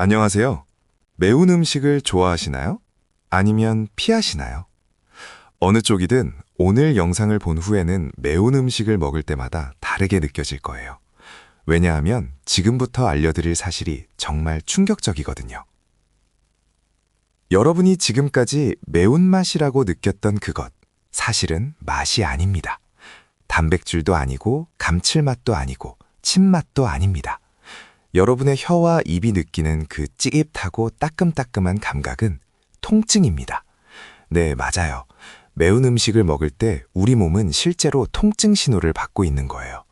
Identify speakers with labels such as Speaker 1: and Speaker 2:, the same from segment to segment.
Speaker 1: 안녕하세요. 매운 음식을 좋아하시나요? 아니면 피하시나요? 어느 쪽이든 오늘 영상을 본 후에는 매운 음식을 먹을 때마다 다르게 느껴질 거예요. 왜냐하면 지금부터 알려드릴 사실이 정말 충격적이거든요. 여러분이 지금까지 매운맛이라고 느꼈던 그것, 사실은 맛이 아닙니다. 단백질도 아니고 감칠맛도 아니고 신맛도 아닙니다. 여러분의 혀와 입이 느끼는 그 찌릿하고 따끔따끔한 감각은 통증입니다. 네, 맞아요. 매운 음식을 먹을 때 우리 몸은 실제로 통증 신호를 받고 있는 거예요.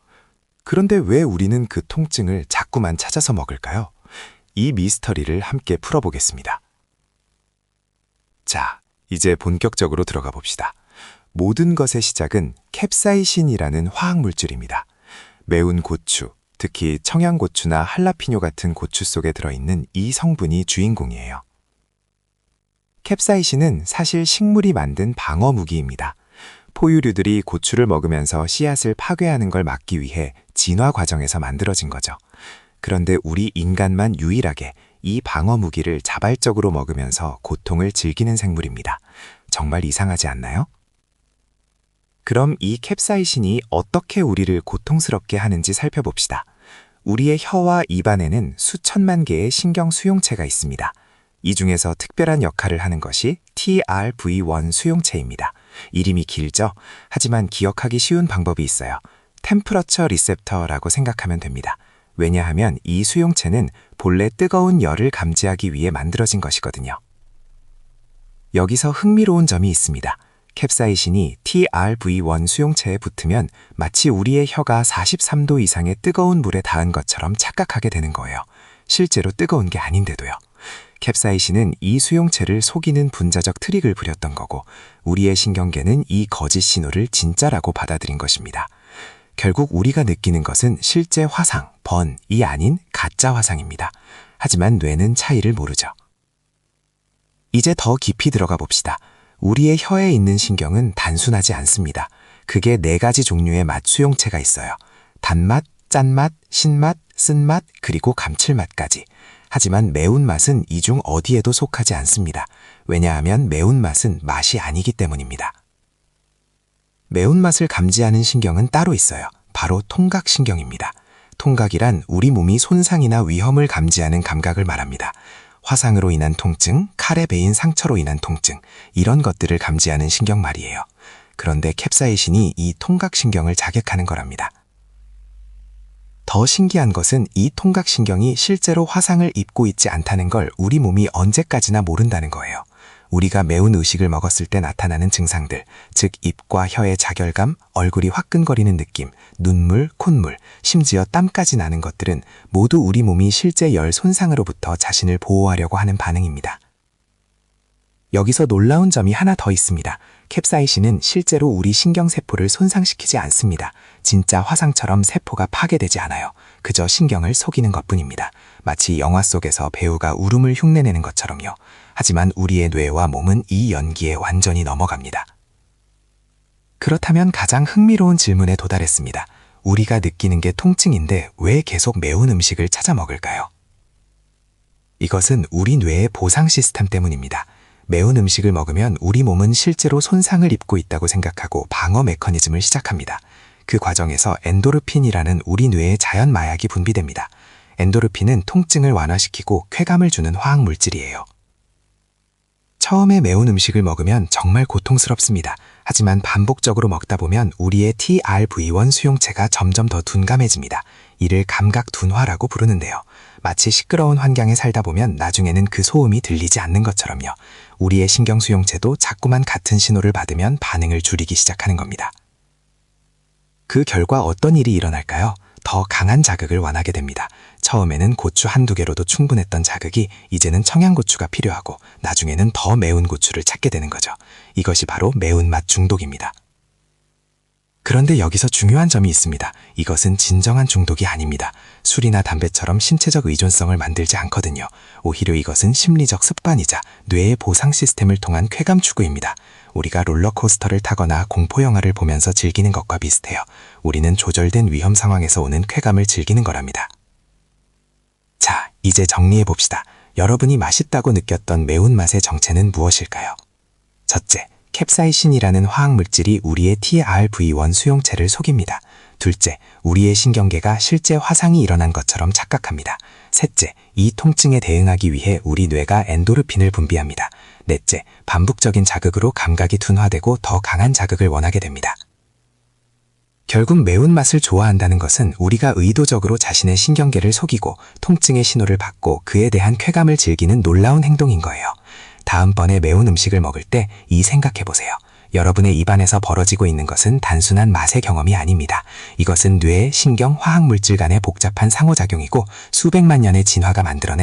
Speaker 1: 그런데 왜 우리는 그 통증을 자꾸만 찾아서 먹을까요? 이 미스터리를 함께 풀어보겠습니다. 자, 이제 본격적으로 들어가 봅시다. 모든 것의 시작은 캡사이신이라는 화학물질입니다. 매운 고추, 특히 청양고추나 할라피뇨 같은 고추 속에 들어있는 이 성분이 주인공이에요. 캡사이신은 사실 식물이 만든 방어 무기입니다. 포유류들이 고추를 먹으면서 씨앗을 파괴하는 걸 막기 위해 진화 과정에서 만들어진 거죠. 그런데 우리 인간만 유일하게 이 방어 무기를 자발적으로 먹으면서 고통을 즐기는 생물입니다. 정말 이상하지 않나요? 그럼 이 캡사이신이 어떻게 우리를 고통스럽게 하는지 살펴봅시다. 우리의 혀와 입안에는 수천만 개의 신경 수용체가 있습니다. 이 중에서 특별한 역할을 하는 것이 TRV1 수용체입니다. 이름이 길죠? 하지만 기억하기 쉬운 방법이 있어요. 템퍼러처 리셉터라고 생각하면 됩니다. 왜냐하면 이 수용체는 본래 뜨거운 열을 감지하기 위해 만들어진 것이거든요. 여기서 흥미로운 점이 있습니다. 캡사이신이 TRV1 수용체에 붙으면 마치 우리의 혀가 43도 이상의 뜨거운 물에 닿은 것처럼 착각하게 되는 거예요. 실제로 뜨거운 게 아닌데도요. 캡사이신은 이 수용체를 속이는 분자적 트릭을 부렸던 거고 우리의 신경계는 이 거짓 신호를 진짜라고 받아들인 것입니다. 결국 우리가 느끼는 것은 실제 화상, 번이 아닌 가짜 화상입니다. 하지만 뇌는 차이를 모르죠. 이제 더 깊이 들어가 봅시다. 우리의 혀에 있는 신경은 단순하지 않습니다. 그게 4가지 종류의 맛 수용체가 있어요. 단맛, 짠맛, 신맛, 쓴맛, 그리고 감칠맛까지. 하지만 매운맛은 이 중 어디에도 속하지 않습니다. 왜냐하면 매운맛은 맛이 아니기 때문입니다. 매운맛을 감지하는 신경은 따로 있어요. 바로 통각신경입니다. 통각이란 우리 몸이 손상이나 위험을 감지하는 감각을 말합니다. 화상으로 인한 통증, 칼에 베인 상처로 인한 통증, 이런 것들을 감지하는 신경 말이에요. 그런데 캡사이신이 이 통각신경을 자극하는 거랍니다. 더 신기한 것은 이 통각신경이 실제로 화상을 입고 있지 않다는 걸 우리 몸이 언제까지나 모른다는 거예요. 우리가 매운 음식을 먹었을 때 나타나는 증상들, 즉 입과 혀의 자결감, 얼굴이 화끈거리는 느낌, 눈물, 콧물, 심지어 땀까지 나는 것들은 모두 우리 몸이 실제 열 손상으로부터 자신을 보호하려고 하는 반응입니다. 여기서 놀라운 점이 하나 더 있습니다. 캡사이신은 실제로 우리 신경세포를 손상시키지 않습니다. 진짜 화상처럼 세포가 파괴되지 않아요. 그저 신경을 속이는 것뿐입니다. 마치 영화 속에서 배우가 울음을 흉내내는 것처럼요. 하지만 우리의 뇌와 몸은 이 연기에 완전히 넘어갑니다. 그렇다면 가장 흥미로운 질문에 도달했습니다. 우리가 느끼는 게 통증인데 왜 계속 매운 음식을 찾아 먹을까요? 이것은 우리 뇌의 보상 시스템 때문입니다. 매운 음식을 먹으면 우리 몸은 실제로 손상을 입고 있다고 생각하고 방어 메커니즘을 시작합니다. 그 과정에서 엔도르핀이라는 우리 뇌의 자연 마약이 분비됩니다. 엔도르핀은 통증을 완화시키고 쾌감을 주는 화학 물질이에요. 처음에 매운 음식을 먹으면 정말 고통스럽습니다. 하지만 반복적으로 먹다 보면 우리의 TRV1 수용체가 점점 더 둔감해집니다. 이를 감각 둔화라고 부르는데요. 마치 시끄러운 환경에 살다 보면 나중에는 그 소음이 들리지 않는 것처럼요. 우리의 신경 수용체도 자꾸만 같은 신호를 받으면 반응을 줄이기 시작하는 겁니다. 그 결과 어떤 일이 일어날까요? 더 강한 자극을 원하게 됩니다. 처음에는 고추 한두 개로도 충분했던 자극이 이제는 청양고추가 필요하고 나중에는 더 매운 고추를 찾게 되는 거죠. 이것이 바로 매운맛 중독입니다. 그런데 여기서 중요한 점이 있습니다. 이것은 진정한 중독이 아닙니다. 술이나 담배처럼 신체적 의존성을 만들지 않거든요. 오히려 이것은 심리적 습관이자 뇌의 보상 시스템을 통한 쾌감 추구입니다. 우리가 롤러코스터를 타거나 공포영화를 보면서 즐기는 것과 비슷해요. 우리는 조절된 위험 상황에서 오는 쾌감을 즐기는 거랍니다. 자, 이제 정리해 봅시다. 여러분이 맛있다고 느꼈던 매운맛의 정체는 무엇일까요? 첫째, 캡사이신이라는 화학물질이 우리의 TRV1 수용체를 속입니다. 둘째, 우리의 신경계가 실제 화상이 일어난 것처럼 착각합니다. 셋째, 이 통증에 대응하기 위해 우리 뇌가 엔도르핀을 분비합니다. 넷째, 반복적인 자극으로 감각이 둔화되고 더 강한 자극을 원하게 됩니다. 결국 매운맛을 좋아한다는 것은 우리가 의도적으로 자신의 신경계를 속이고 통증의 신호를 받고 그에 대한 쾌감을 즐기는 놀라운 행동인 거예요. 다음번에 매운 음식을 먹을 때 이 생각해보세요. 여러분의 입안에서 벌어지고 있는 것은 단순한 맛의 경험이 아닙니다. 이것은 뇌, 신경, 화학물질 간의 복잡한 상호작용이고 수백만 년의 진화가 만들어낸